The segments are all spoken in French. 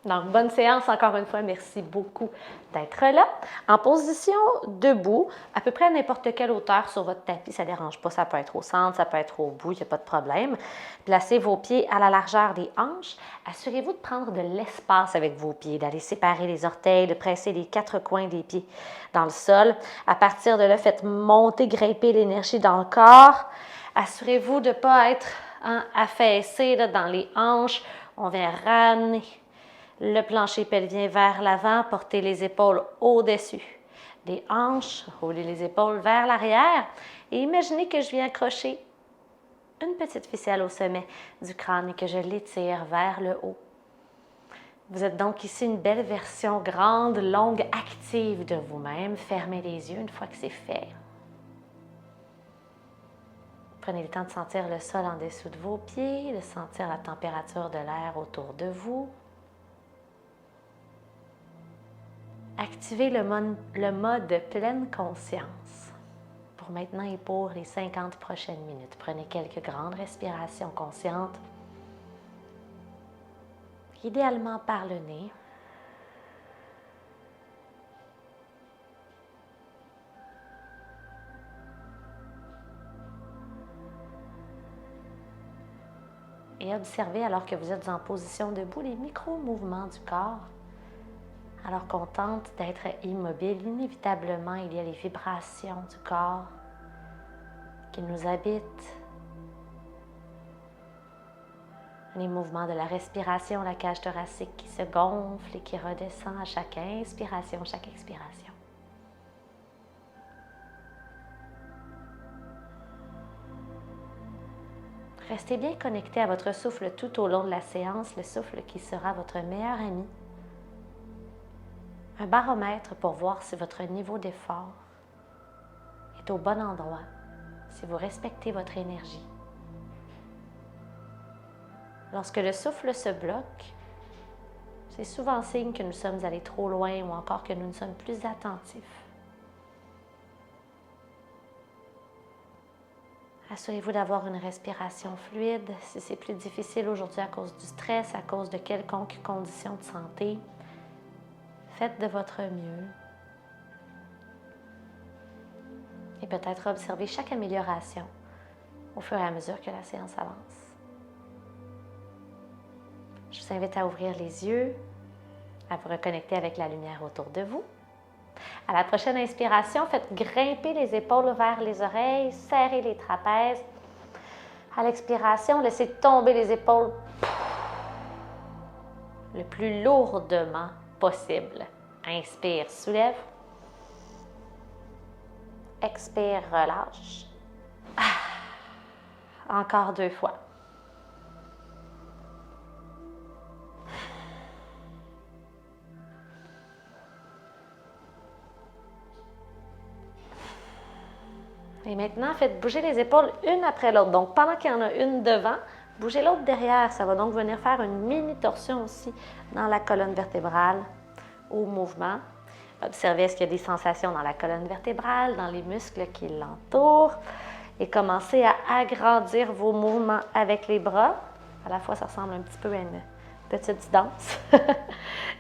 Donc, bonne séance encore une fois. Merci beaucoup d'être là. En position debout, à peu près à n'importe quelle hauteur sur votre tapis, ça ne dérange pas. Ça peut être au centre, ça peut être au bout, il n'y a pas de problème. Placez vos pieds à la largeur des hanches. Assurez-vous de prendre de l'espace avec vos pieds, d'aller séparer les orteils, de presser les 4 coins des pieds dans le sol. À partir de là, faites monter, grimper l'énergie dans le corps. Assurez-vous de ne pas être affaissé dans les hanches. On vient ramener le plancher pelvien vers l'avant, portez les épaules au-dessus des hanches, roulez les épaules vers l'arrière et imaginez que je viens accrocher une petite ficelle au sommet du crâne et que je l'étire vers le haut. Vous êtes donc ici une belle version grande, longue, active de vous-même. Fermez les yeux une fois que c'est fait. Prenez le temps de sentir le sol en dessous de vos pieds, de sentir la température de l'air autour de vous. Activez le mode pleine conscience pour maintenant et pour les 50 prochaines minutes. Prenez quelques grandes respirations conscientes, idéalement par le nez. Et observez alors que vous êtes en position debout les micro-mouvements du corps. Alors qu'on tente d'être immobile, inévitablement, il y a les vibrations du corps qui nous habitent. Les mouvements de la respiration, la cage thoracique qui se gonfle et qui redescend à chaque inspiration, chaque expiration. Restez bien connecté à votre souffle tout au long de la séance, le souffle qui sera votre meilleur ami. Un baromètre pour voir si votre niveau d'effort est au bon endroit, si vous respectez votre énergie. Lorsque le souffle se bloque, c'est souvent signe que nous sommes allés trop loin ou encore que nous ne sommes plus attentifs. Assurez-vous d'avoir une respiration fluide. Si c'est plus difficile aujourd'hui à cause du stress, à cause de quelconque condition de santé, faites de votre mieux. Et peut-être observer chaque amélioration au fur et à mesure que la séance avance. Je vous invite à ouvrir les yeux, à vous reconnecter avec la lumière autour de vous. À la prochaine inspiration, faites grimper les épaules vers les oreilles, serrez les trapèzes. À l'expiration, laissez tomber les épaules le plus lourdement possible. Inspire, soulève. Expire, relâche. Encore 2 fois. Et maintenant, faites bouger les épaules une après l'autre. Donc, pendant qu'il y en a une devant, bougez l'autre derrière. Ça va donc venir faire une mini-torsion aussi dans la colonne vertébrale au mouvement. Observez est-ce qu'il y a des sensations dans la colonne vertébrale, dans les muscles qui l'entourent. Et commencez à agrandir vos mouvements avec les bras. À la fois, ça ressemble un petit peu à une petite danse.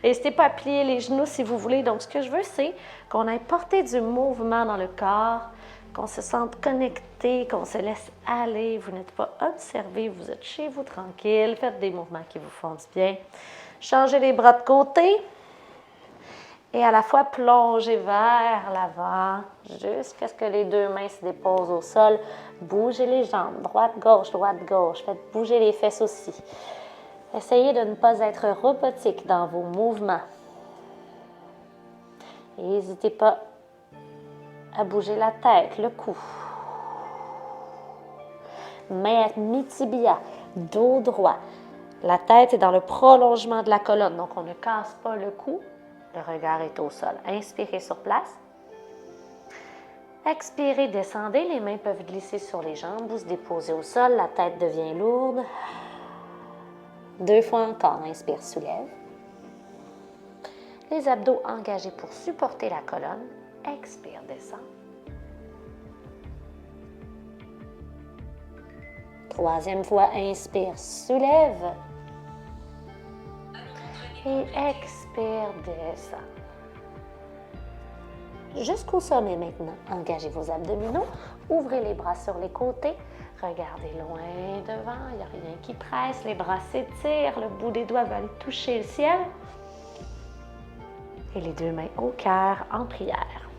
N'hésitez pas à plier les genoux si vous voulez. Donc, ce que je veux, c'est qu'on ait porté du mouvement dans le corps, qu'on se sente connecté, qu'on se laisse aller. Vous n'êtes pas observé, vous êtes chez vous tranquille. Faites des mouvements qui vous font du bien. Changez les bras de côté. Et à la fois, plongez vers l'avant jusqu'à ce que les 2 mains se déposent au sol. Bougez les jambes, droite-gauche, droite-gauche. Faites bouger les fesses aussi. Essayez de ne pas être robotique dans vos mouvements. Et n'hésitez pas à bouger la tête, le cou. Main à mi-tibia, dos droit. La tête est dans le prolongement de la colonne, donc on ne casse pas le cou. Le regard est au sol. Inspirez sur place. Expirez, descendez. Les mains peuvent glisser sur les jambes. Vous se déposez au sol. La tête devient lourde. 2 fois encore. Inspire, soulève. Les abdos engagés pour supporter la colonne. Expire, descend. 3e fois, inspire, soulève. Et expire, descend. Jusqu'au sommet maintenant. Engagez vos abdominaux. Ouvrez les bras sur les côtés. Regardez loin devant. Il n'y a rien qui presse. Les bras s'étirent. Le bout des doigts va aller toucher le ciel. Et les deux mains au cœur en prière.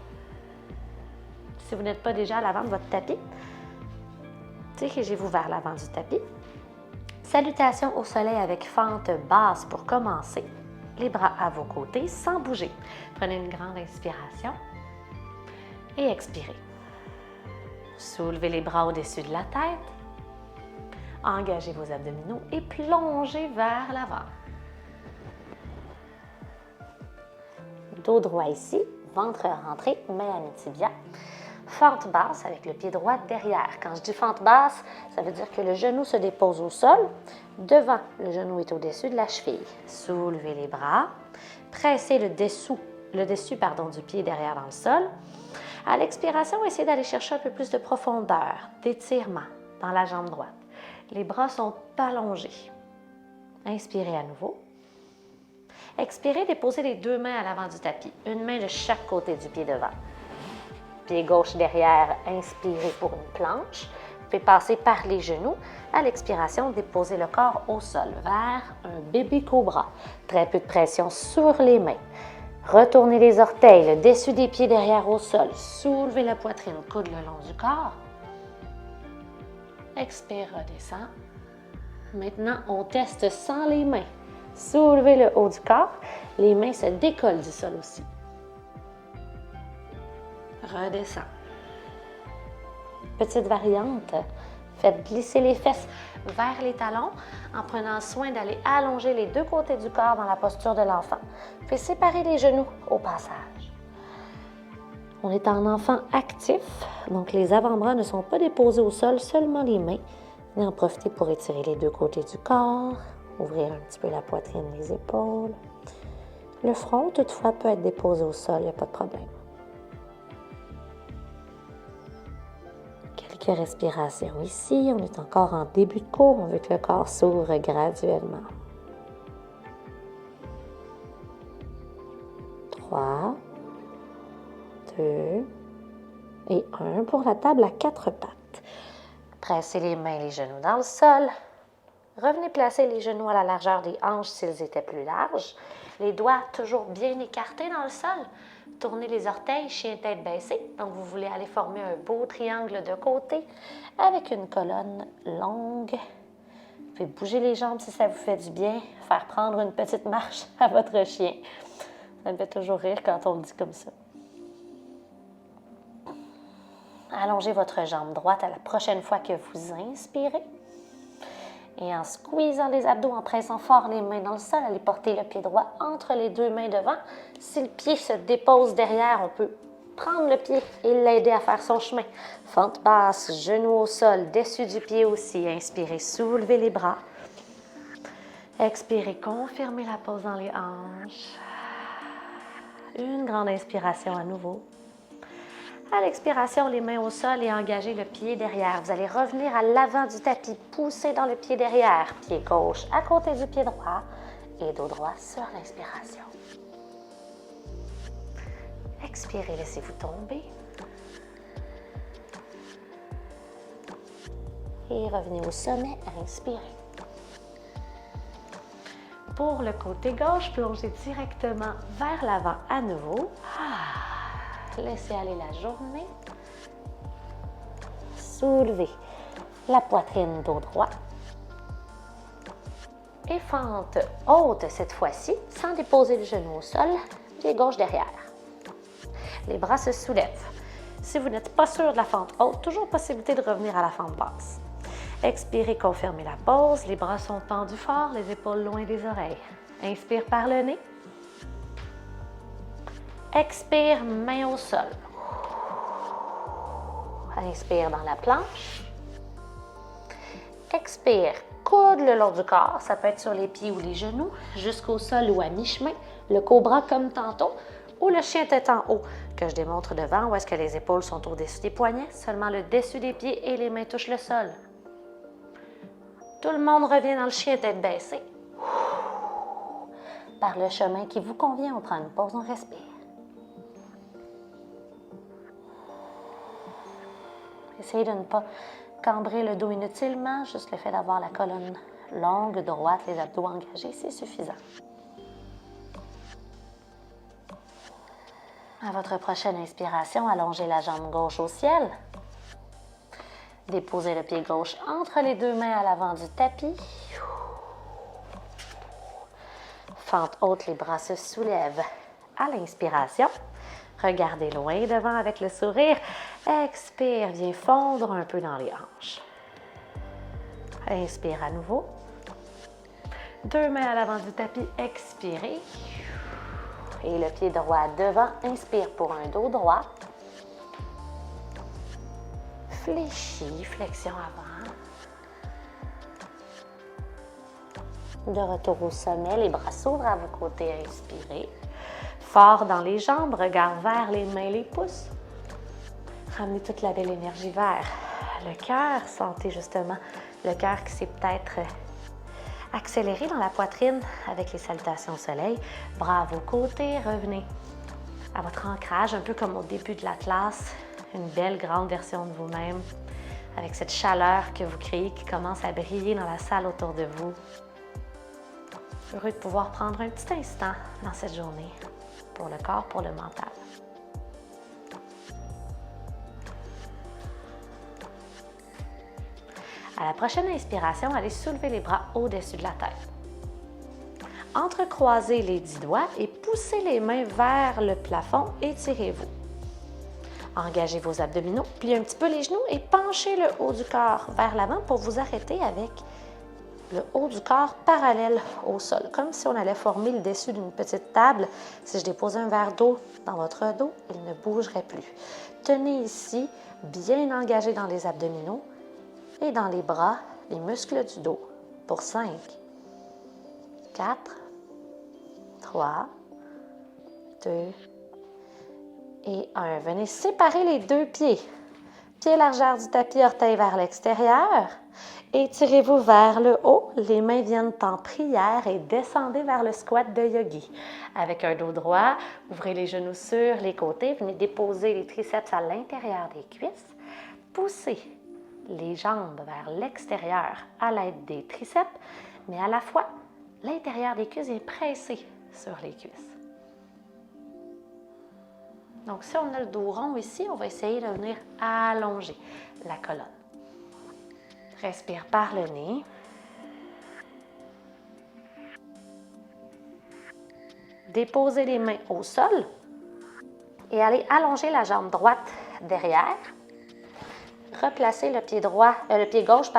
Si vous n'êtes pas déjà à l'avant de votre tapis, dirigez-vous vers l'avant du tapis. Salutations au soleil avec fente basse pour commencer. Les bras à vos côtés sans bouger. Prenez une grande inspiration et expirez. Soulevez les bras au-dessus de la tête. Engagez vos abdominaux et plongez vers l'avant. Dos droit ici, ventre rentré, main à mi-tibia. Fente basse avec le pied droit derrière. Quand je dis fente basse, ça veut dire que le genou se dépose au sol. Devant, le genou est au-dessus de la cheville. Soulevez les bras. Pressez le dessus du pied derrière dans le sol. À l'expiration, essayez d'aller chercher un peu plus de profondeur, d'étirement dans la jambe droite. Les bras sont allongés. Inspirez à nouveau. Expirez, déposez les deux mains à l'avant du tapis. Une main de chaque côté du pied devant. Pied gauche derrière, inspirez pour une planche. Vous pouvez passer par les genoux. À l'expiration, déposez le corps au sol vers un bébé cobra. Très peu de pression sur les mains. Retournez les orteils, le dessus des pieds derrière au sol. Soulevez la poitrine, coude le long du corps. Expire, redescend. Maintenant, on teste sans les mains. Soulevez le haut du corps. Les mains se décollent du sol aussi. Redescend. Petite variante, faites glisser les fesses vers les talons en prenant soin d'aller allonger les deux côtés du corps dans la posture de l'enfant. Puis séparer les genoux au passage. On est en enfant actif, donc les avant-bras ne sont pas déposés au sol, seulement les mains. Venez en profiter pour étirer les deux côtés du corps, ouvrir un petit peu la poitrine, les épaules. Le front, toutefois, peut être déposé au sol, il n'y a pas de problème. Quelques respirations ici. On est encore en début de cours. On veut que le corps s'ouvre graduellement. 3, 2 et 1 pour la table à 4 pattes. Pressez les mains et les genoux dans le sol. Revenez placer les genoux à la largeur des hanches s'ils étaient plus larges. Les doigts toujours bien écartés dans le sol. Tournez les orteils, chien tête baissée. Donc, vous voulez aller former un beau triangle de côté avec une colonne longue. Vous pouvez bouger les jambes si ça vous fait du bien. Faire prendre une petite marche à votre chien. Ça me fait toujours rire quand on le dit comme ça. Allongez votre jambe droite à la prochaine fois que vous inspirez. Et en squeezant les abdos, en pressant fort les mains dans le sol, allez porter le pied droit entre les deux mains devant. Si le pied se dépose derrière, on peut prendre le pied et l'aider à faire son chemin. Fente basse, genou au sol, dessus du pied aussi. Inspirez, soulevez les bras. Expirez, confirmez la pose dans les hanches. Une grande inspiration à nouveau. À l'expiration, les mains au sol et engagez le pied derrière. Vous allez revenir à l'avant du tapis, pousser dans le pied derrière. Pied gauche à côté du pied droit et dos droit sur l'inspiration. Expirez, laissez-vous tomber. Et revenez au sommet, inspirez. Pour le côté gauche, plongez directement vers l'avant à nouveau. Laissez aller la journée. Soulevez la poitrine, dos droit. Et fente haute cette fois-ci, sans déposer le genou au sol, pied gauche derrière. Les bras se soulèvent. Si vous n'êtes pas sûr de la fente haute, toujours possibilité de revenir à la fente basse. Expirez, confirmez la pose. Les bras sont tendus fort, les épaules loin des oreilles. Inspire par le nez. Expire, main au sol. Inspire dans la planche. Expire, coude le long du corps. Ça peut être sur les pieds ou les genoux, jusqu'au sol ou à mi-chemin. Le cobra comme tantôt, ou le chien tête en haut, que je démontre devant, où est-ce que les épaules sont au-dessus des poignets. Seulement le dessus des pieds et les mains touchent le sol. Tout le monde revient dans le chien tête baissée. par le chemin qui vous convient. On prend une pause, on respire. Essayez de ne pas cambrer le dos inutilement, juste le fait d'avoir la colonne longue, droite, les abdos engagés, c'est suffisant. À votre prochaine inspiration, allongez la jambe gauche au ciel. Déposez le pied gauche entre les deux mains à l'avant du tapis. Fente haute, les bras se soulèvent à l'inspiration. Regardez loin devant avec le sourire. Expire, viens fondre un peu dans les hanches. Inspire à nouveau. Deux mains à l'avant du tapis, expirez. Et le pied droit devant, inspire pour un dos droit. Fléchis, flexion avant. De retour au sommet, les bras s'ouvrent à vos côtés, inspirez. Fort dans les jambes, regard vers les mains, les pouces. Ramenez toute la belle énergie vers le cœur. Sentez justement le cœur qui s'est peut-être accéléré dans la poitrine avec les salutations au soleil. Bras à vos côtés, revenez à votre ancrage, un peu comme au début de la classe. Une belle grande version de vous-même avec cette chaleur que vous créez qui commence à briller dans la salle autour de vous. Heureux de pouvoir prendre un petit instant dans cette journée pour le corps, pour le mental. À la prochaine inspiration, allez soulever les bras au-dessus de la tête. Entrecroisez les 10 doigts et poussez les mains vers le plafond. Étirez-vous. Engagez vos abdominaux, pliez un petit peu les genoux et penchez le haut du corps vers l'avant pour vous arrêter avec le haut du corps parallèle au sol, comme si on allait former le dessus d'une petite table. Si je dépose un verre d'eau dans votre dos, il ne bougerait plus. Tenez ici, bien engagé dans les abdominaux et dans les bras, les muscles du dos. Pour 5, 4, 3, 2 et 1. Venez séparer les deux pieds. Pied largeur du tapis, orteils vers l'extérieur. Étirez-vous vers le haut. Les mains viennent en prière et descendez vers le squat de yogi. Avec un dos droit, ouvrez les genoux sur les côtés. Venez déposer les triceps à l'intérieur des cuisses. Poussez les jambes vers l'extérieur à l'aide des triceps, mais à la fois, l'intérieur des cuisses est pressé sur les cuisses. Donc, si on a le dos rond ici, on va essayer de venir allonger la colonne. Respire par le nez. Déposez les mains au sol et allez allonger la jambe droite derrière. Replacez le pied gauche,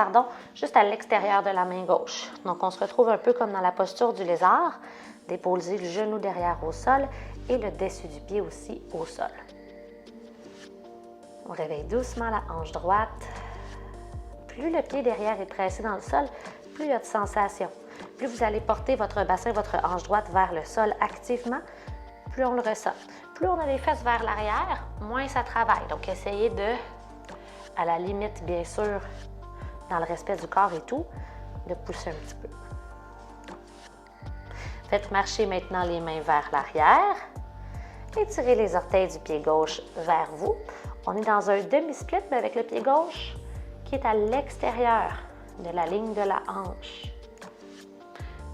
juste à l'extérieur de la main gauche. Donc, on se retrouve un peu comme dans la posture du lézard. Déposez le genou derrière au sol et le dessus du pied aussi au sol. On réveille doucement la hanche droite. Plus le pied derrière est pressé dans le sol, plus il y a de sensations. Plus vous allez porter votre bassin, votre hanche droite vers le sol activement, plus on le ressent. Plus on a les fesses vers l'arrière, moins ça travaille. Donc, essayez de, à la limite, bien sûr, dans le respect du corps et tout, de pousser un petit peu. Faites marcher maintenant les mains vers l'arrière. Étirez les orteils du pied gauche vers vous. On est dans un demi-split, mais avec le pied gauche qui est à l'extérieur de la ligne de la hanche.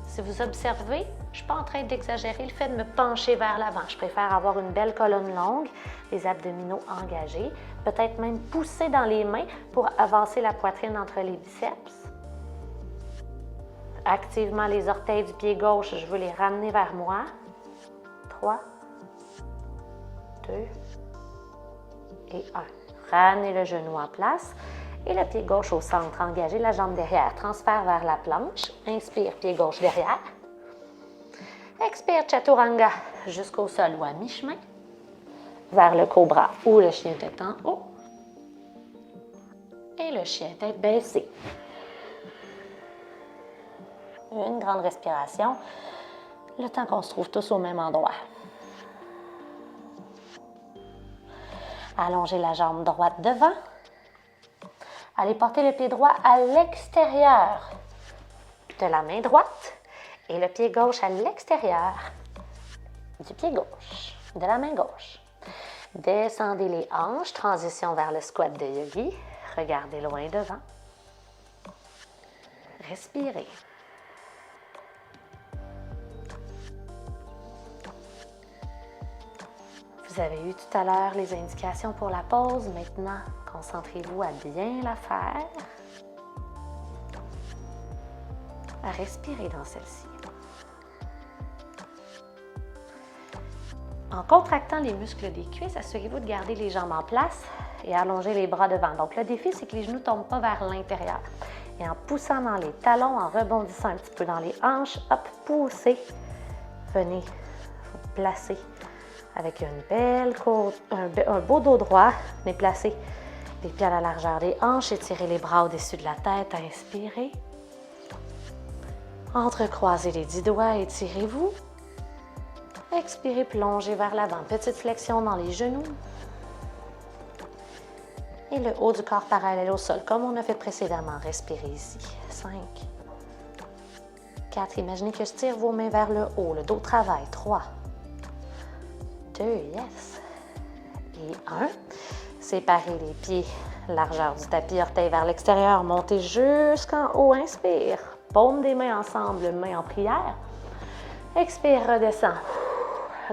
Si vous observez, je ne suis pas en train d'exagérer le fait de me pencher vers l'avant. Je préfère avoir une belle colonne longue, les abdominaux engagés, peut-être même pousser dans les mains pour avancer la poitrine entre les biceps. Activement les orteils du pied gauche, je veux les ramener vers moi. 3, 2 et 1. Ramenez le genou en place et le pied gauche au centre. Engagez la jambe derrière. Transfert vers la planche. Inspire, pied gauche derrière. Expire, chaturanga jusqu'au sol ou à mi-chemin. Vers le cobra ou le chien tête en haut. Et le chien tête baissée. Une grande respiration, le temps qu'on se trouve tous au même endroit. Allongez la jambe droite devant. Allez porter le pied droit à l'extérieur de la main droite Et le pied gauche à l'extérieur du pied gauche, de la main gauche. Descendez les hanches, transition vers le squat de yogi. Regardez loin devant. Respirez. Vous avez eu tout à l'heure les indications pour la pause. Maintenant, concentrez-vous à bien la faire. À respirer dans celle-ci. En contractant les muscles des cuisses, assurez-vous de garder les jambes en place et allonger les bras devant. Donc, le défi, c'est que les genoux ne tombent pas vers l'intérieur. Et en poussant dans les talons, en rebondissant un petit peu dans les hanches, hop, poussez. Venez vous placer avec une belle côte, un beau dos droit. Venez placer les pieds à la largeur des hanches, étirez les bras au-dessus de la tête, inspirez. Entrecroisez les 10 doigts, étirez-vous. Expirez, plongez vers l'avant. Petite flexion dans les genoux. Et le haut du corps parallèle au sol, comme on a fait précédemment. Respirez ici. 5, 4, imaginez que je tire vos mains vers le haut. Le dos travaille. 3, 2, yes. Et 1. Séparez les pieds, largeur du tapis, orteils vers l'extérieur. Montez jusqu'en haut. Inspire. Paume des mains ensemble, mains en prière. Expire, redescend.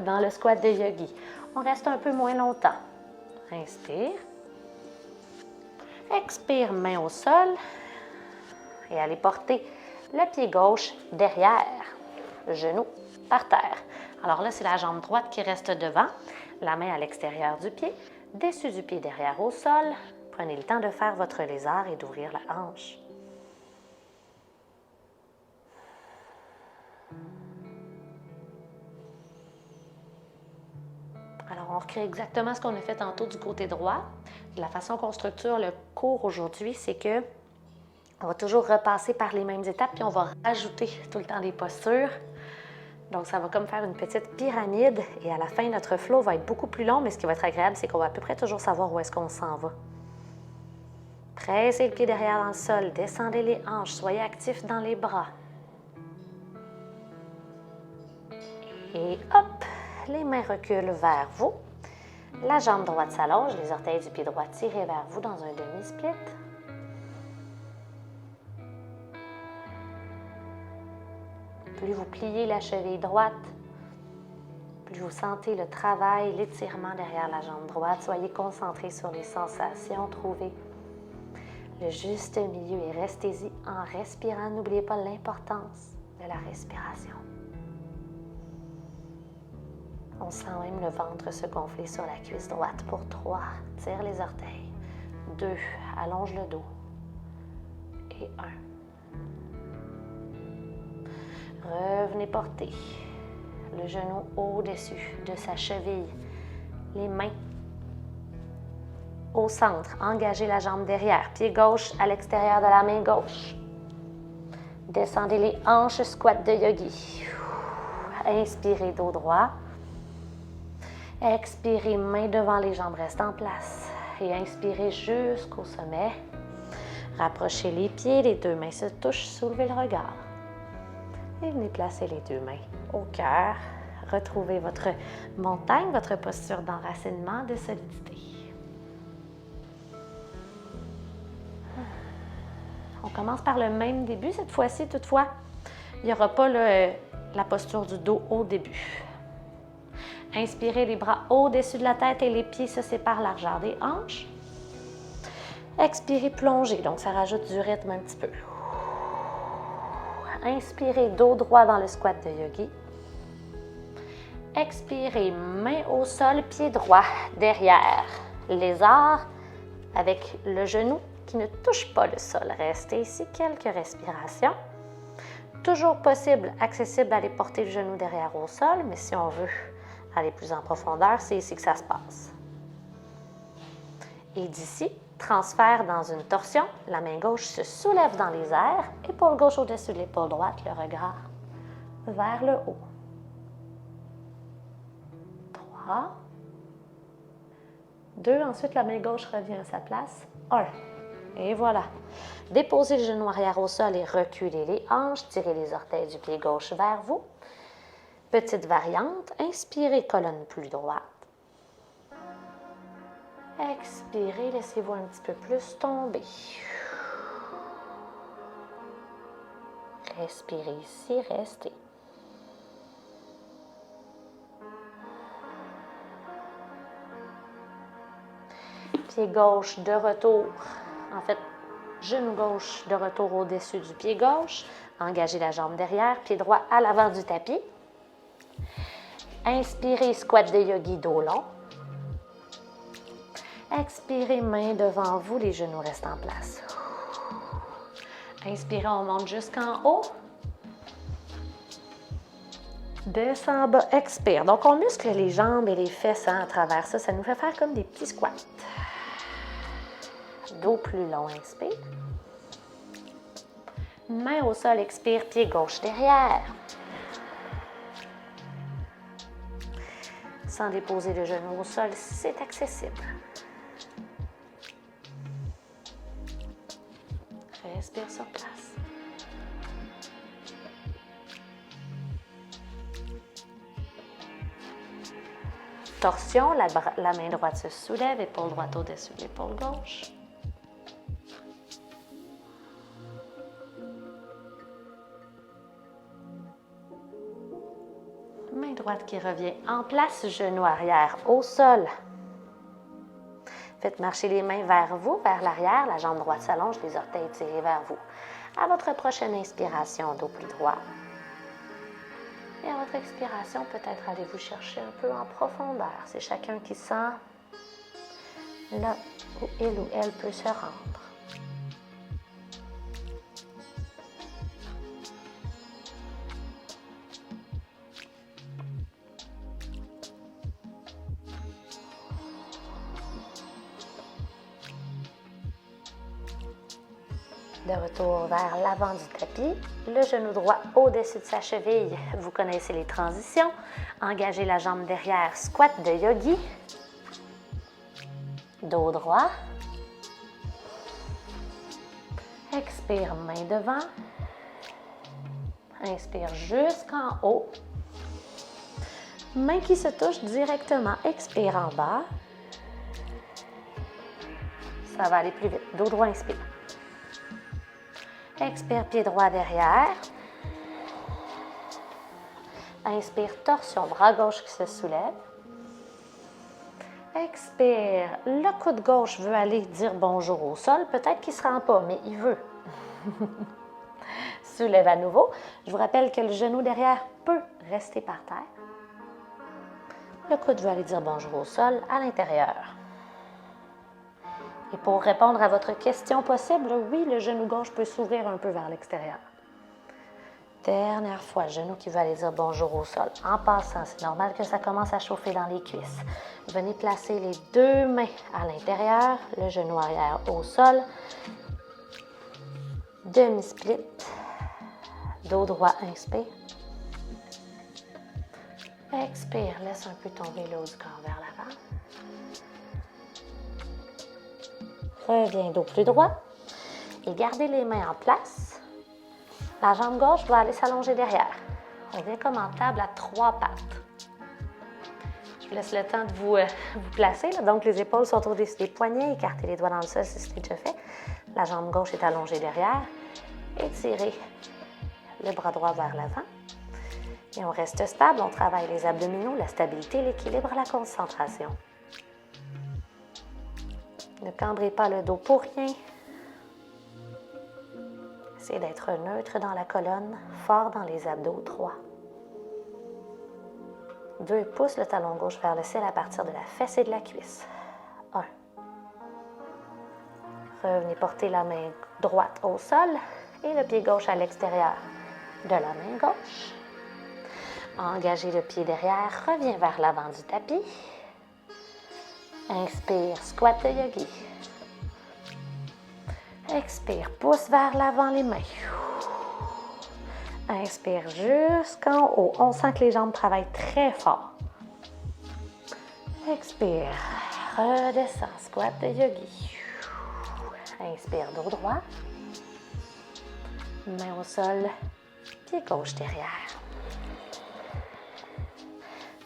Dans le squat de yogi. On reste un peu moins longtemps. Inspire. Expire, main au sol. Et allez porter le pied gauche derrière, genou par terre. Alors là, c'est la jambe droite qui reste devant, la main à l'extérieur du pied, dessus du pied derrière au sol. Prenez le temps de faire votre lézard et d'ouvrir la hanche. Alors, on recrée exactement ce qu'on a fait tantôt du côté droit. De la façon qu'on structure le cours aujourd'hui, c'est que on va toujours repasser par les mêmes étapes, puis on va rajouter tout le temps des postures. Donc, ça va comme faire une petite pyramide, et à la fin, notre flow va être beaucoup plus long, mais ce qui va être agréable, c'est qu'on va à peu près toujours savoir où est-ce qu'on s'en va. Pressez le pied derrière dans le sol, descendez les hanches, soyez actifs dans les bras. Et hop! Les mains reculent vers vous. La jambe droite s'allonge, les orteils du pied droit tirés vers vous dans un demi-split. Plus vous pliez la cheville droite, plus vous sentez le travail, l'étirement derrière la jambe droite. Soyez concentrés sur les sensations, trouvez le juste milieu et restez-y en respirant. N'oubliez pas l'importance de la respiration. On sent même le ventre se gonfler sur la cuisse droite. Pour 3, tire les orteils. 2, allonge le dos. Et 1. Revenez porter le genou au-dessus de sa cheville. Les mains au centre. Engagez la jambe derrière. Pied gauche à l'extérieur de la main gauche. Descendez les hanches, squat de yogi. Inspirez, dos droit. Expirez, main devant les jambes restent en place. Et inspirez jusqu'au sommet. Rapprochez les pieds, les 2 mains se touchent, soulevez le regard. Et venez placer les 2 mains au cœur. Retrouvez votre montagne, votre posture d'enracinement, de solidité. On commence par le même début. Cette fois-ci, toutefois, il n'y aura pas la posture du dos au début. Inspirez, les bras au-dessus de la tête et les pieds se séparent largeur des hanches. Expirez, plongez. Donc, ça rajoute du rythme un petit peu. Inspirez, dos droit dans le squat de yogi. Expirez, main au sol, pied droit derrière. Lézard avec le genou qui ne touche pas le sol. Restez ici quelques respirations. Toujours possible, accessible d'aller porter le genou derrière au sol, mais si on veut aller plus en profondeur, c'est ici que ça se passe. Et d'ici, transfert dans une torsion. La main gauche se soulève dans les airs. Épaule gauche au-dessus de l'épaule droite, le regard vers le haut. 3. 2. Ensuite, la main gauche revient à sa place. 1. Et voilà. Déposez le genou arrière au sol et reculez les hanches. Tirez les orteils du pied gauche vers vous. Petite variante. Inspirez, colonne plus droite. Expirez, laissez-vous un petit peu plus tomber. Respirez ici, restez. Pied gauche de retour. En fait, genou gauche de retour au-dessus du pied gauche. Engagez la jambe derrière. Pied droit à l'avant du tapis. Inspirez, squat de yogi, dos long. Expirez, main devant vous, les genoux restent en place. Inspirez, on monte jusqu'en haut. Descend en bas, expire. Donc, on muscle les jambes et les fesses à travers ça. Ça nous fait faire comme des petits squats. Dos plus long, inspire. Main au sol, expire, pied gauche derrière. Sans déposer le genou au sol, c'est accessible. Respire sur place. Torsion, la main droite se soulève, épaule droite au-dessus de l'épaule gauche. Main droite qui revient en place, genou arrière au sol. Faites marcher les mains vers vous, vers l'arrière. La jambe droite s'allonge, les orteils tirés vers vous. À votre prochaine inspiration, dos plus droit. Et à votre expiration, peut-être allez-vous chercher un peu en profondeur. C'est chacun qui sent là où il ou elle peut se rendre. De retour vers l'avant du tapis, le genou droit au-dessus de sa cheville. Vous connaissez les transitions. Engagez la jambe derrière, squat de yogi. Dos droit. Expire, main devant. Inspire jusqu'en haut. Main qui se touche directement. Expire en bas. Ça va aller plus vite. Dos droit, inspire. Expire, pied droit derrière. Inspire, torsion, bras gauche qui se soulève. Expire, le coude gauche veut aller dire bonjour au sol. Peut-être qu'il ne se rend pas, mais il veut. Soulève à nouveau. Je vous rappelle que le genou derrière peut rester par terre. Le coude veut aller dire bonjour au sol à l'intérieur. Et pour répondre à votre question possible, oui, le genou gauche peut s'ouvrir un peu vers l'extérieur. Dernière fois, genou qui veut aller dire bonjour au sol. En passant, c'est normal que ça commence à chauffer dans les cuisses. Venez placer les deux mains à l'intérieur, le genou arrière au sol. Demi-split. Dos droit, inspire. Expire, laisse un peu tomber le haut du corps vers l'avant. Reviens dos plus droit et gardez les mains en place. La jambe gauche va aller s'allonger derrière. On vient comme en table à 3 pattes. Je vous laisse le temps de vous placer. Là. Donc, les épaules sont au-dessus des poignets. Écartez les doigts dans le sol si c'est déjà fait. La jambe gauche est allongée derrière. Étirez le bras droit vers l'avant. Et on reste stable. On travaille les abdominaux, la stabilité, l'équilibre, la concentration. Ne cambrez pas le dos pour rien. Essayez d'être neutre dans la colonne, fort dans les abdos. 3. 2 pouces le talon gauche vers le ciel à partir de la fesse et de la cuisse. 1. Revenez porter la main droite au sol et le pied gauche à l'extérieur de la main gauche. Engagez le pied derrière, reviens vers l'avant du tapis. Inspire, squat de yogi. Expire, pousse vers l'avant les mains. Inspire jusqu'en haut. On sent que les jambes travaillent très fort. Expire, redescends, squat de yogi. Inspire, dos droit. Main au sol, pied gauche derrière.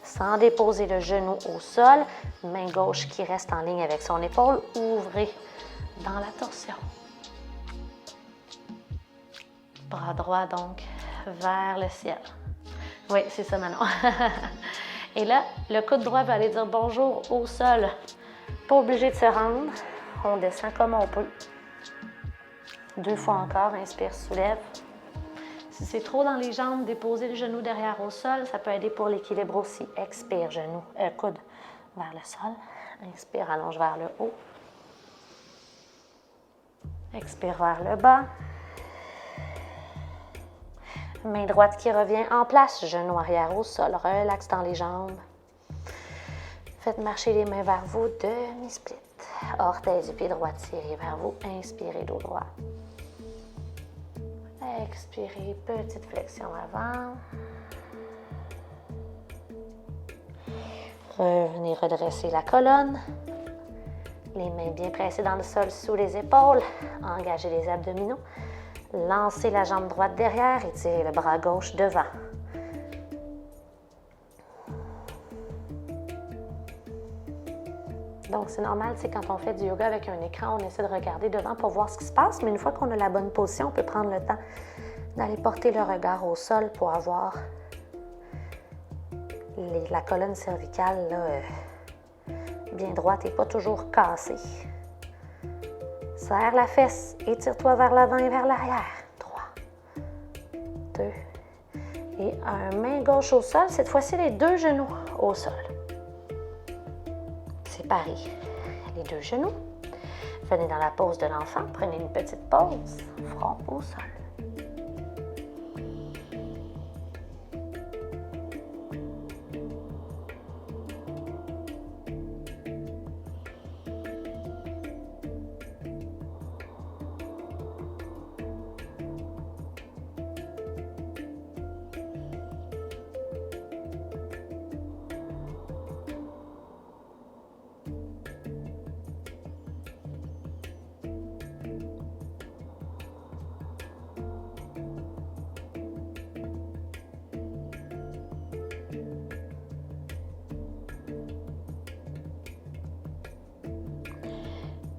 Sans déposer le genou au sol, main gauche qui reste en ligne avec son épaule, ouvrez dans la torsion. Bras droit donc vers le ciel. Oui, c'est ça Manon. Et là, le coude droit va aller dire bonjour au sol. Pas obligé de se rendre. On descend comme on peut. 2 fois encore, inspire, soulève. Si c'est trop dans les jambes, déposez le genou derrière au sol. Ça peut aider pour l'équilibre aussi. Expire, coude vers le sol. Inspire, allonge vers le haut. Expire vers le bas. Main droite qui revient en place, genou arrière au sol. Relax dans les jambes. Faites marcher les mains vers vous, demi-split. Orteils du pied droit tirés vers vous. Inspirez, dos droit. Expirez, petite flexion avant. Revenez redresser la colonne. Les mains bien pressées dans le sol sous les épaules. Engagez les abdominaux. Lancez la jambe droite derrière et tirez le bras gauche devant. Donc, c'est normal, c'est quand on fait du yoga avec un écran, on essaie de regarder devant pour voir ce qui se passe, mais une fois qu'on a la bonne position, on peut prendre le temps d'aller porter le regard au sol pour avoir la colonne cervicale là, bien droite et pas toujours cassée. Serre la fesse, étire-toi vers l'avant et vers l'arrière. 3, 2, et main gauche au sol. Cette fois-ci, les 2 genoux au sol. Séparez les 2 genoux. Venez dans la pose de l'enfant. Prenez une petite pause. Front au sol.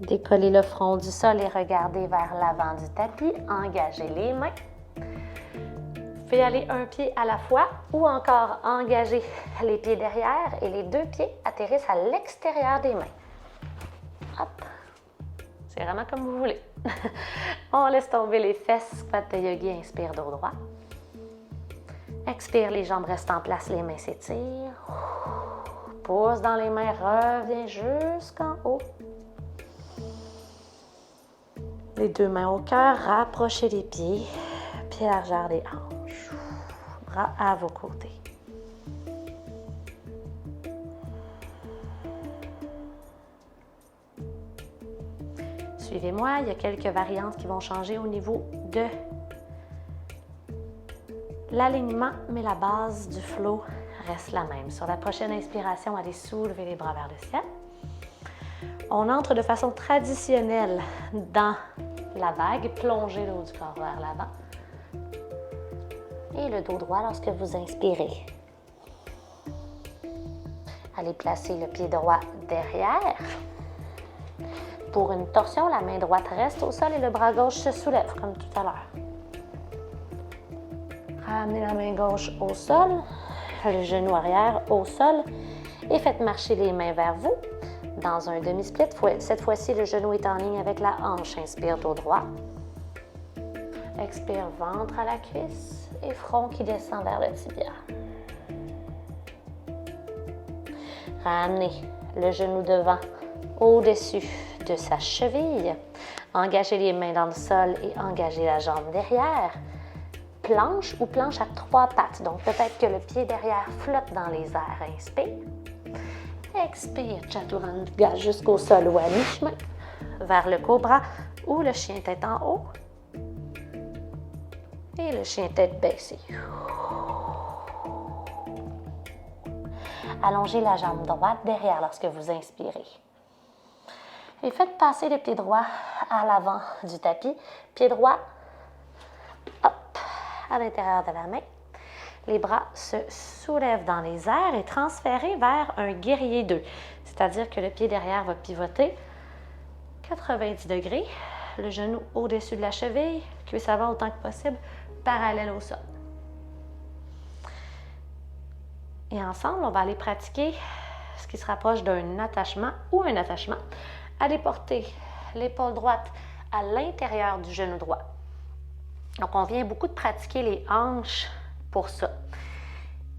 Décollez le front du sol et regardez vers l'avant du tapis. Engagez les mains. Faites aller un pied à la fois ou encore engagez les pieds derrière et les 2 pieds atterrissent à l'extérieur des mains. Hop! C'est vraiment comme vous voulez. On laisse tomber les fesses. Squat yogi, inspire, dos droit. Expire, les jambes restent en place, les mains s'étirent. Pousse dans les mains, reviens jusqu'en haut. Les 2 mains au cœur, rapprochez les pieds, pieds largeur des hanches, bras à vos côtés. Suivez-moi, il y a quelques variantes qui vont changer au niveau de l'alignement, mais la base du flow reste la même. Sur la prochaine inspiration, allez soulever les bras vers le ciel. On entre de façon traditionnelle dans la vague, plongez le haut du corps vers l'avant. Et le dos droit lorsque vous inspirez. Allez placer le pied droit derrière. Pour une torsion, la main droite reste au sol et le bras gauche se soulève, comme tout à l'heure. Ramenez la main gauche au sol, le genou arrière au sol et faites marcher les mains vers vous. Dans un demi-split, cette fois-ci, le genou est en ligne avec la hanche. Inspire, dos droit. Expire, ventre à la cuisse et front qui descend vers le tibia. Ramenez le genou devant, au-dessus de sa cheville. Engagez les mains dans le sol et engagez la jambe derrière. Planche ou planche à 3 pattes. Donc, peut-être que le pied derrière flotte dans les airs. Inspire. Expire, chaturanga jusqu'au sol ou à mi-chemin, vers le cobra ou le chien tête en haut. Et le chien tête baissée. Allongez la jambe droite derrière lorsque vous inspirez. Et faites passer le pied droit à l'avant du tapis. Pied droit, hop, à l'intérieur de la main. Les bras se soulèvent dans les airs et transférés vers un guerrier 2. C'est-à-dire que le pied derrière va pivoter 90 degrés. Le genou au-dessus de la cheville, cuisse avant autant que possible, parallèle au sol. Et ensemble, on va aller pratiquer ce qui se rapproche d'un attachement ou un attachement. Allez porter l'épaule droite à l'intérieur du genou droit. Donc, on vient beaucoup de pratiquer les hanches pour ça.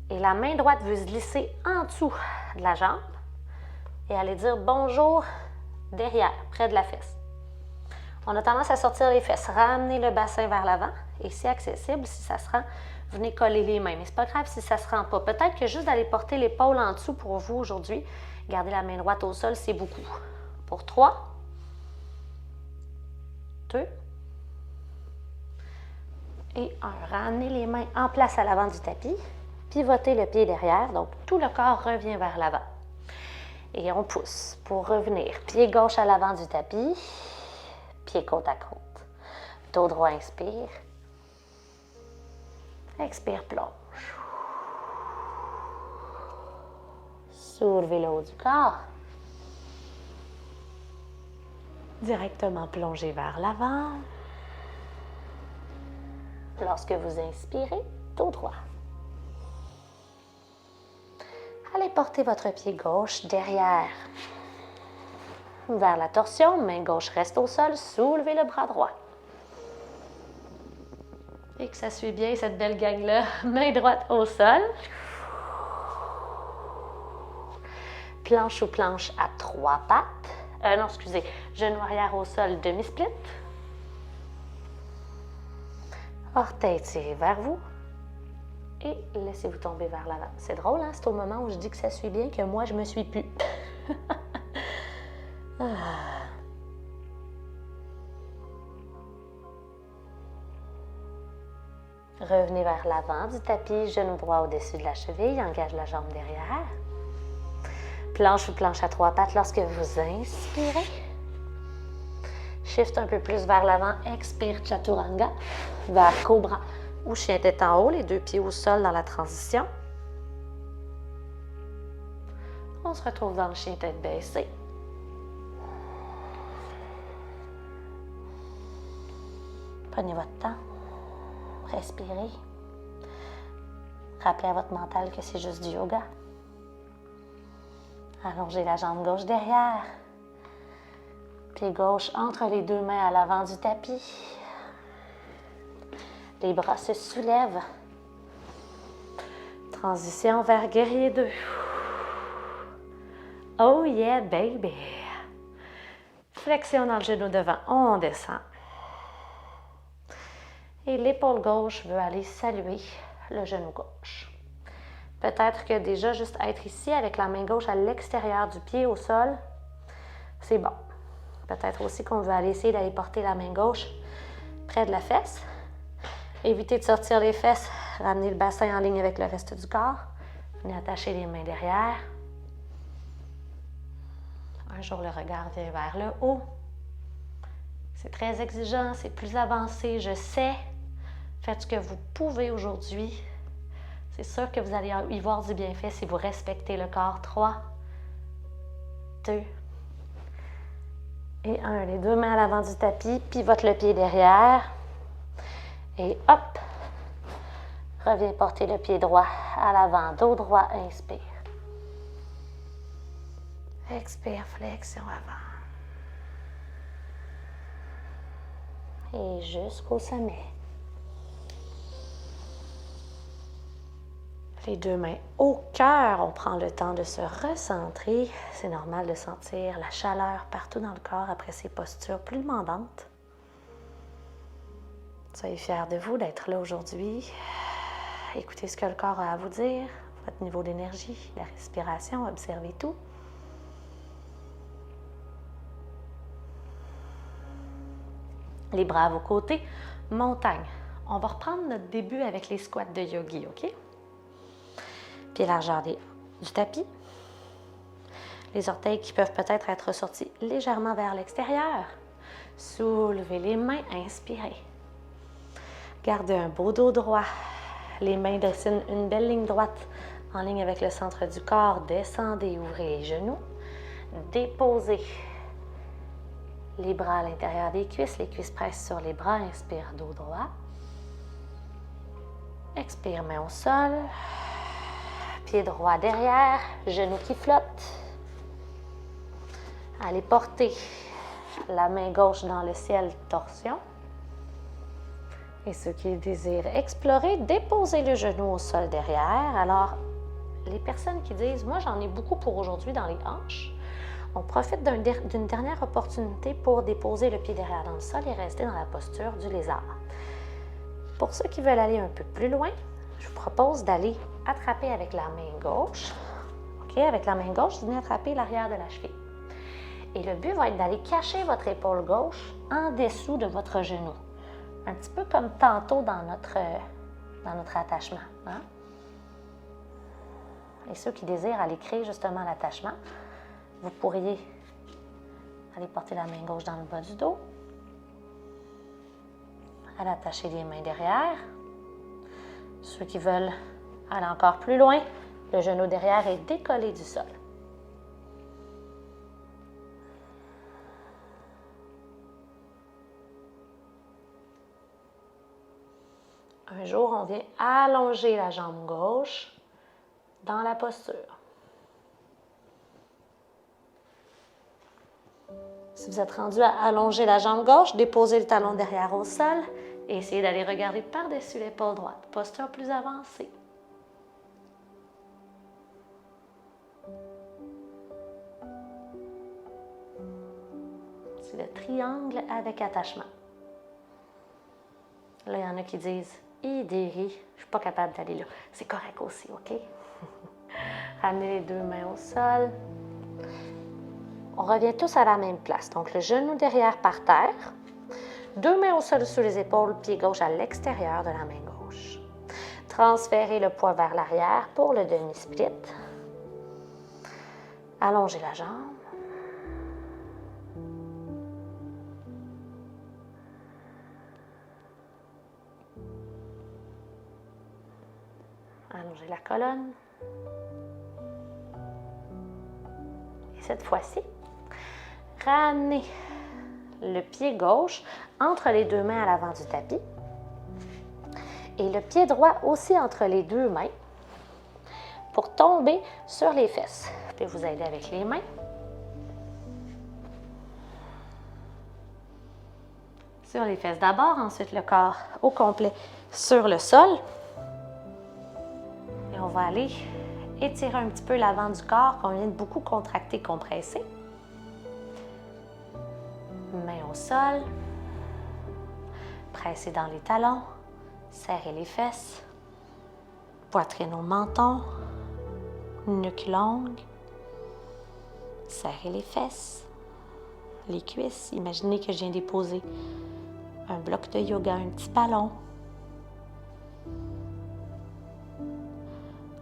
Et la main droite veut se glisser en dessous de la jambe et aller dire bonjour derrière, près de la fesse. On a tendance à sortir les fesses, ramener le bassin vers l'avant et si accessible, si ça se rend, venez coller les mains. Mais c'est pas grave si ça se rend pas. Peut-être que juste d'aller porter l'épaule en dessous pour vous aujourd'hui, garder la main droite au sol, c'est beaucoup. Pour 3, 2 et 1. Ramenez les mains en place à l'avant du tapis. Pivotez le pied derrière, donc tout le corps revient vers l'avant. Et on pousse pour revenir. Pied gauche à l'avant du tapis, pied côte à côte. Dos droit, inspire. Expire, plonge. Soulevez le haut du corps. Directement plongez vers l'avant. Lorsque vous inspirez, dos droit. Allez porter votre pied gauche derrière vers la torsion. Main gauche reste au sol. Soulevez le bras droit. Et que ça suit bien cette belle gang-là. Main droite au sol. Planche ou planche à 3 pattes. Non, excusez. Genou arrière au sol, demi-split. Orteil tiré vers vous. Et laissez-vous tomber vers l'avant. C'est drôle, hein? C'est au moment où je dis que ça suit bien que moi, je me suis plus. Revenez vers l'avant du tapis, genou droit au-dessus de la cheville, engage la jambe derrière. Planche ou planche à 3 pattes lorsque vous inspirez. Shift un peu plus vers l'avant, expire Chaturanga, vers Cobra ou chien tête en haut, les 2 pieds au sol dans la transition. On se retrouve dans le chien tête baissée. Prenez votre temps. Respirez. Rappelez à votre mental que c'est juste du yoga. Allongez la jambe gauche derrière. Pied gauche entre les 2 mains à l'avant du tapis. Les bras se soulèvent. Transition vers guerrier 2. Oh yeah, baby! Flexion dans le genou devant, on descend. Et l'épaule gauche veut aller saluer le genou gauche. Peut-être que déjà, juste être ici avec la main gauche à l'extérieur du pied au sol, c'est bon. Peut-être aussi qu'on veut aller essayer d'aller porter la main gauche près de la fesse. Évitez de sortir les fesses, ramenez le bassin en ligne avec le reste du corps. Venez attacher les mains derrière. Un jour, le regard vient vers le haut. C'est très exigeant, c'est plus avancé, je sais. Faites ce que vous pouvez aujourd'hui. C'est sûr que vous allez y voir du bienfait si vous respectez le corps. 3, 2 et 1. Les 2 mains à l'avant du tapis, pivote le pied derrière. Et hop! Reviens porter le pied droit à l'avant, dos droit, inspire. Expire, flexion avant. Et jusqu'au sommet. Les 2 mains au cœur, on prend le temps de se recentrer. C'est normal de sentir la chaleur partout dans le corps après ces postures plus demandantes. Soyez fiers de vous d'être là aujourd'hui. Écoutez ce que le corps a à vous dire, votre niveau d'énergie, la respiration, observez tout. Les bras à vos côtés, montagne. On va reprendre notre début avec les squats de yogi, OK? Pied largeur du tapis. Les orteils qui peuvent peut-être être ressortis légèrement vers l'extérieur. Soulevez les mains, inspirez. Gardez un beau dos droit. Les mains dessinent une belle ligne droite en ligne avec le centre du corps. Descendez, ouvrez les genoux. Déposez les bras à l'intérieur des cuisses. Les cuisses pressent sur les bras. Inspire, dos droit. Expire, main au sol. Pied droit derrière. Genoux qui flottent. Allez porter la main gauche dans le ciel, torsion. Et ceux qui désirent explorer, déposez le genou au sol derrière. Alors, les personnes qui disent « Moi, j'en ai beaucoup pour aujourd'hui dans les hanches », on profite d'une dernière opportunité pour déposer le pied derrière dans le sol et rester dans la posture du lézard. Pour ceux qui veulent aller un peu plus loin, je vous propose d'aller attraper avec la main gauche. OK, avec la main gauche, vous venez attraper l'arrière de la cheville. Et le but va être d'aller cacher votre épaule gauche en dessous de votre genou. Un petit peu comme tantôt dans notre attachement. Hein? Et ceux qui désirent aller créer justement l'attachement, vous pourriez aller porter la main gauche dans le bas du dos. Aller attacher les mains derrière. Ceux qui veulent aller encore plus loin, le genou derrière est décollé du sol. Un jour, on vient allonger la jambe gauche dans la posture. Si vous êtes rendu à allonger la jambe gauche, déposez le talon derrière au sol et essayez d'aller regarder par-dessus l'épaule droite. Posture plus avancée. C'est le triangle avec attachement. Là, il y en a qui disent « Idéri, je ne suis pas capable d'aller là. » C'est correct aussi, OK? Ramenez les deux mains au sol. On revient tous à la même place. Donc, le genou derrière par terre. Deux mains au sol sous les épaules, pied gauche à l'extérieur de la main gauche. Transférez le poids vers l'arrière pour le demi-split. Allongez la jambe. Allongez la colonne. Et cette fois-ci, ramenez le pied gauche entre les deux mains à l'avant du tapis et le pied droit aussi entre les deux mains pour tomber sur les fesses. Je peux vous aider avec les mains. Sur les fesses d'abord, ensuite le corps au complet sur le sol. Et on va aller étirer un petit peu l'avant du corps qu'on vient de beaucoup contracter, compresser. Main au sol. Pressez dans les talons. Serrez les fesses. Poitrine au menton. Nuque longue. Serrez les fesses. Les cuisses. Imaginez que je viens déposer un bloc de yoga, un petit ballon.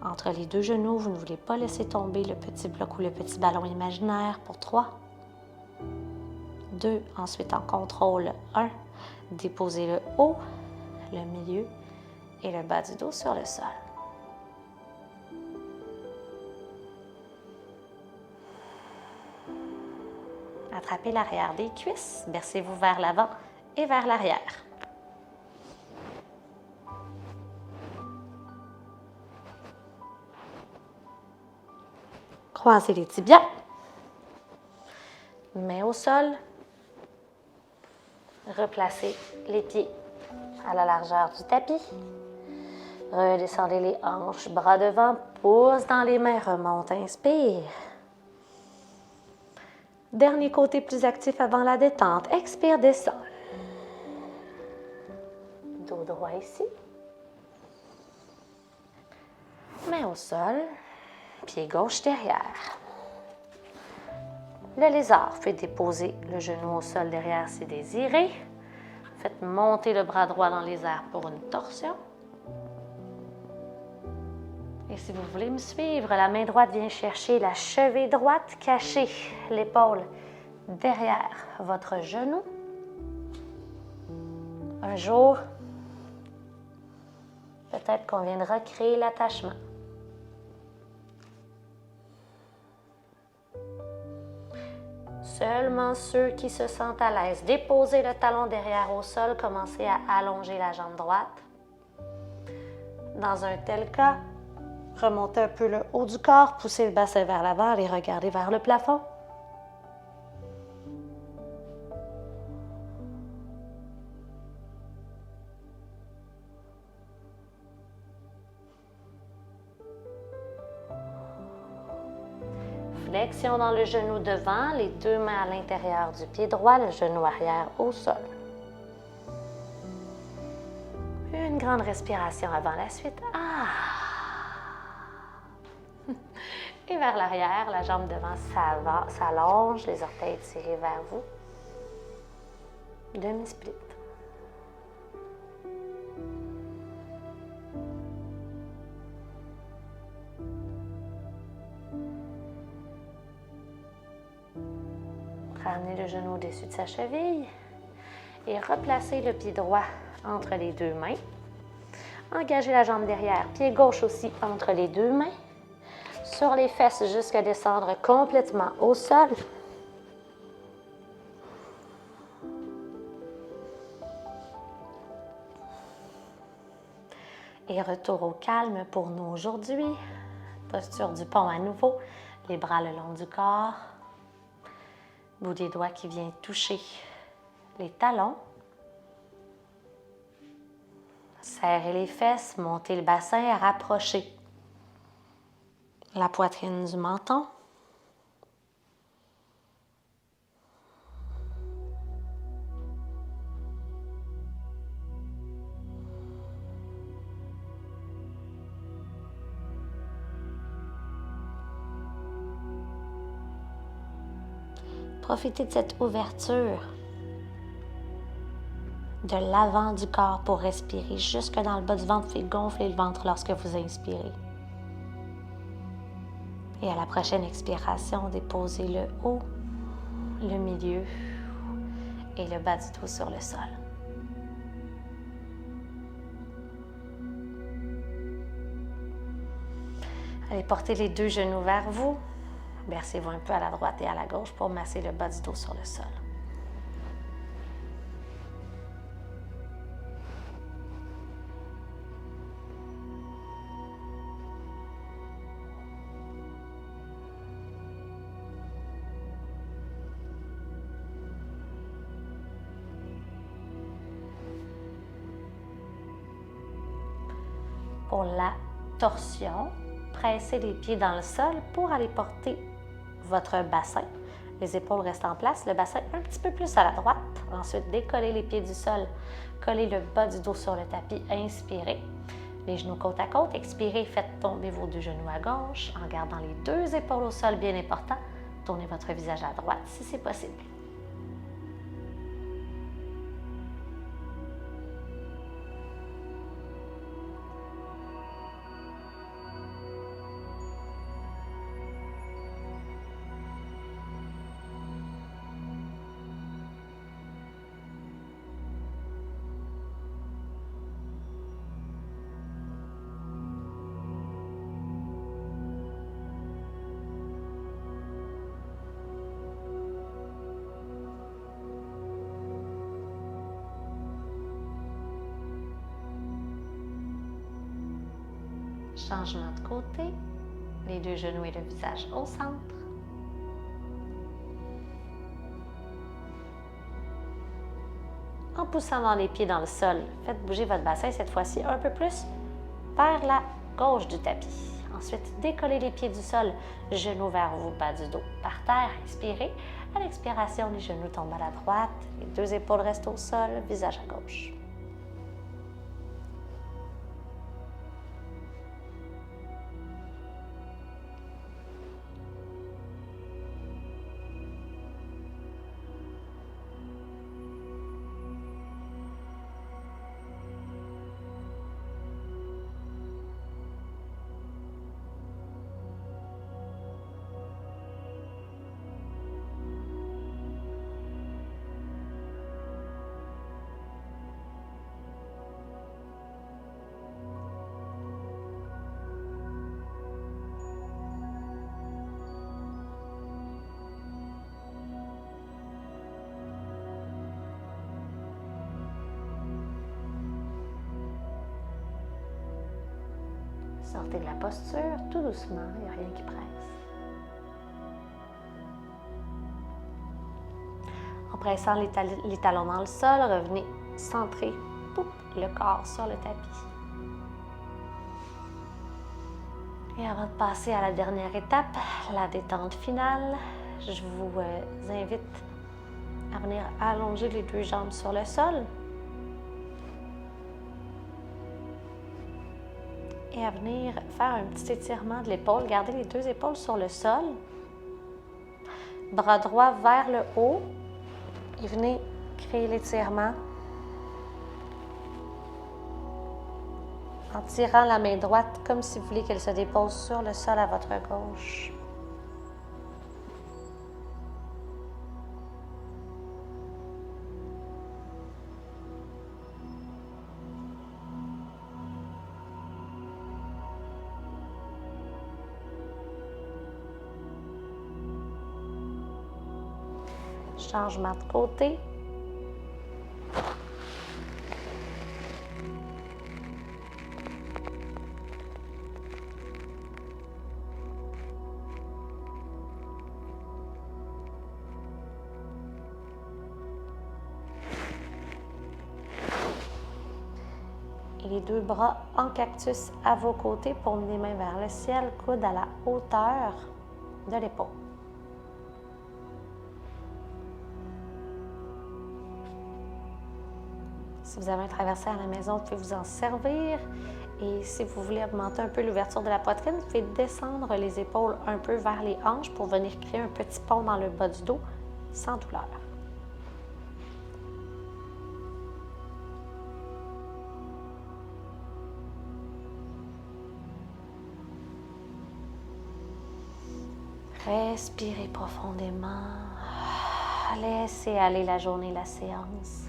Entre les deux genoux, vous ne voulez pas laisser tomber le petit bloc ou le petit ballon imaginaire pour 3, 2, ensuite en contrôle 1, déposez le haut, le milieu et le bas du dos sur le sol. Attrapez l'arrière des cuisses, bercez-vous vers l'avant et vers l'arrière. Croisez les tibias. Main au sol. Replacez les pieds à la largeur du tapis. Redescendez les hanches, bras devant, pouce dans les mains, remonte, inspire. Dernier côté plus actif avant la détente. Expire, descend. Dos droit ici. Main au sol. Pied gauche derrière. Le lézard, faites déposer le genou au sol derrière si désiré. Faites monter le bras droit dans les airs pour une torsion. Et si vous voulez me suivre, la main droite vient chercher la cheville droite, cachez l'épaule derrière votre genou. Un jour, peut-être qu'on viendra créer l'attachement. Seulement ceux qui se sentent à l'aise. Déposez le talon derrière au sol, commencez à allonger la jambe droite. Dans un tel cas, remontez un peu le haut du corps, poussez le bassin vers l'avant et regardez vers le plafond. Flexion dans le genou devant, les deux mains à l'intérieur du pied droit, le genou arrière au sol. Une grande respiration avant la suite. Et vers l'arrière, la jambe devant s'allonge, les orteils tirés vers vous. Demi-split. Ramenez le genou au-dessus de sa cheville et replacez le pied droit entre les deux mains. Engagez la jambe derrière, pied gauche aussi entre les deux mains. Sur les fesses jusqu'à descendre complètement au sol. Et retour au calme pour nous aujourd'hui. Posture du pont à nouveau, les bras le long du corps. Bout des doigts qui vient toucher les talons. Serrez les fesses, montez le bassin et rapprochez la poitrine du menton. Profitez de cette ouverture de l'avant du corps pour respirer jusque dans le bas du ventre, fait gonfler le ventre lorsque vous inspirez. Et à la prochaine expiration, déposez le haut, le milieu et le bas du dos sur le sol. Allez, portez les deux genoux vers vous. Bercez-vous un peu à la droite et à la gauche pour masser le bas du dos sur le sol. Pour la torsion, pressez les pieds dans le sol pour aller porter votre bassin. Les épaules restent en place, le bassin un petit peu plus à la droite. Ensuite, décollez les pieds du sol, collez le bas du dos sur le tapis, inspirez. Les genoux côte à côte, expirez, faites tomber vos deux genoux à gauche en gardant les deux épaules au sol, bien important. Tournez votre visage à droite si c'est possible. Changement de côté, les deux genoux et le visage au centre. En poussant dans les pieds dans le sol, faites bouger votre bassin cette fois-ci un peu plus vers la gauche du tapis. Ensuite, décollez les pieds du sol, genoux vers vous, bas du dos par terre. Inspirez. À l'expiration, les genoux tombent à la droite, les deux épaules restent au sol, visage à gauche. Sortez de la posture tout doucement, il n'y a rien qui presse. En pressant les talons dans le sol, revenez centrer le corps sur le tapis. Et avant de passer à la dernière étape, la détente finale, je vous invite à venir allonger les deux jambes sur le sol et à venir faire un petit étirement de l'épaule. Gardez les deux épaules sur le sol, bras droit vers le haut et venez créer l'étirement en tirant la main droite comme si vous voulez qu'elle se dépose sur le sol à votre gauche. Changement de côté. Et les deux bras en cactus à vos côtés pour mener les mains vers le ciel, coude à la hauteur de l'épaule. Si vous avez un traversier à la maison, vous pouvez vous en servir. Et si vous voulez augmenter un peu l'ouverture de la poitrine, vous pouvez descendre les épaules un peu vers les hanches pour venir créer un petit pont dans le bas du dos sans douleur. Respirez profondément. Laissez aller la journée, la séance.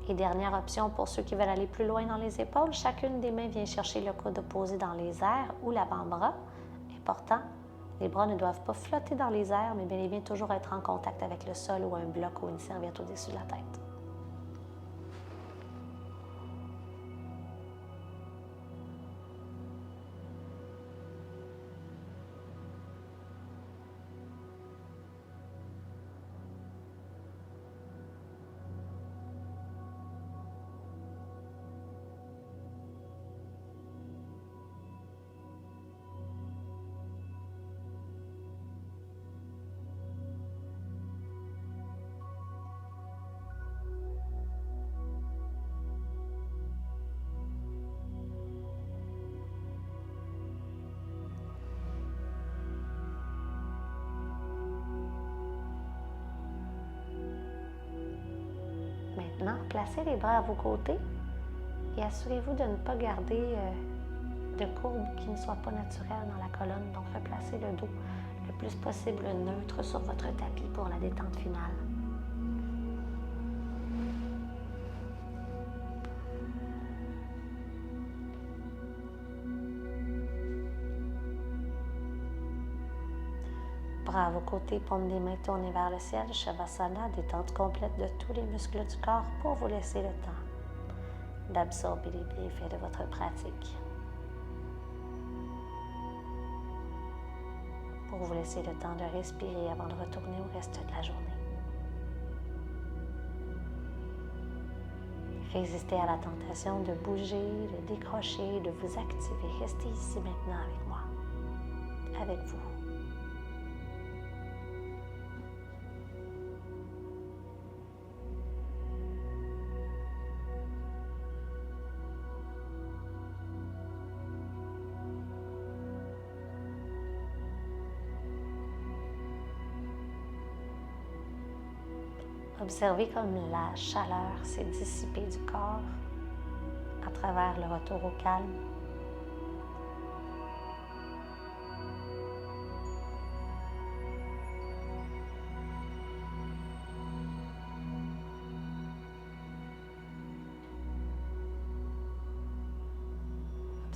Et dernière option pour ceux qui veulent aller plus loin dans les épaules, chacune des mains vient chercher le coude opposé dans les airs ou l'avant-bras. Important, les bras ne doivent pas flotter dans les airs, mais bel et bien toujours être en contact avec le sol ou un bloc ou une serviette au-dessus de la tête. Maintenant, placez les bras à vos côtés et assurez-vous de ne pas garder de courbe qui ne soit pas naturelle dans la colonne. Donc, replacez le dos le plus possible neutre sur votre tapis pour la détente finale. Bras à vos côtés, paumes des mains tournées vers le ciel, Shavasana, détente complète de tous les muscles du corps pour vous laisser le temps d'absorber les bienfaits de votre pratique. Pour vous laisser le temps de respirer avant de retourner au reste de la journée. Résistez à la tentation de bouger, de décrocher, de vous activer. Restez ici maintenant avec moi, avec vous. Observez comme la chaleur s'est dissipée du corps à travers le retour au calme.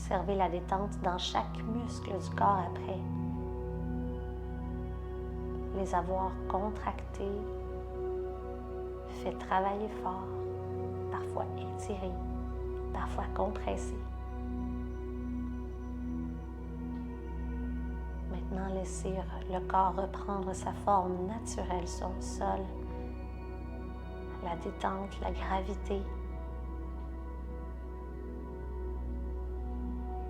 Observez la détente dans chaque muscle du corps après les avoir contractés, fait travailler fort, parfois étirés, parfois compressés. Maintenant, laissez le corps reprendre sa forme naturelle sur le sol. La détente, la gravité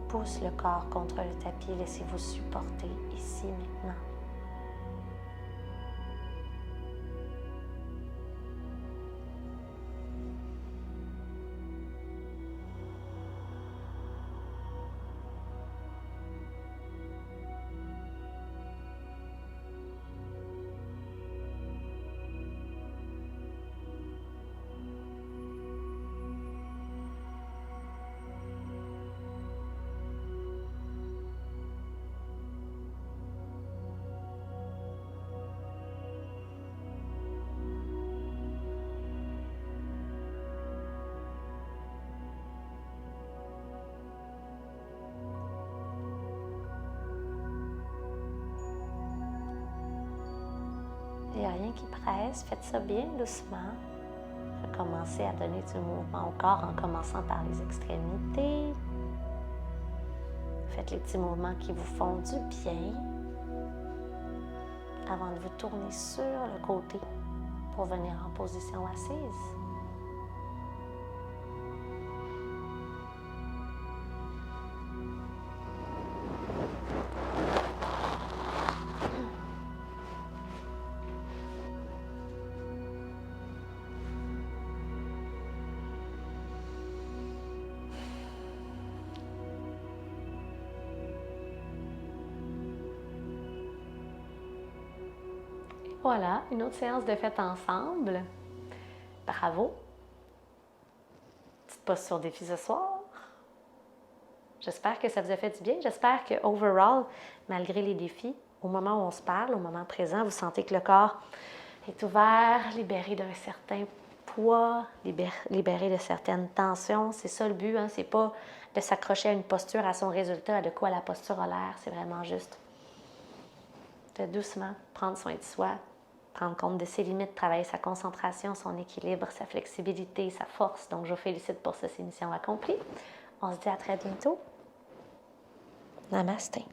pousse le corps contre le tapis. Laissez-vous supporter ici maintenant. Il n'y a rien qui presse, faites ça bien doucement. Recommencez à donner du mouvement au corps en commençant par les extrémités. Faites les petits mouvements qui vous font du bien avant de vous tourner sur le côté pour venir en position assise. Voilà, une autre séance de fête ensemble. Bravo. Petite posture défi ce soir. J'espère que ça vous a fait du bien. J'espère que, overall, malgré les défis, au moment où on se parle, au moment présent, vous sentez que le corps est ouvert, libéré d'un certain poids, libéré de certaines tensions. C'est ça le but, hein? C'est pas de s'accrocher à une posture, à son résultat, à de quoi la posture a l'air. C'est vraiment juste de doucement prendre soin de soi, prendre compte de ses limites, travailler sa concentration, son équilibre, sa flexibilité, sa force. Donc, je vous félicite pour ça, c'est mission accomplie. On se dit à très bientôt. Namasté.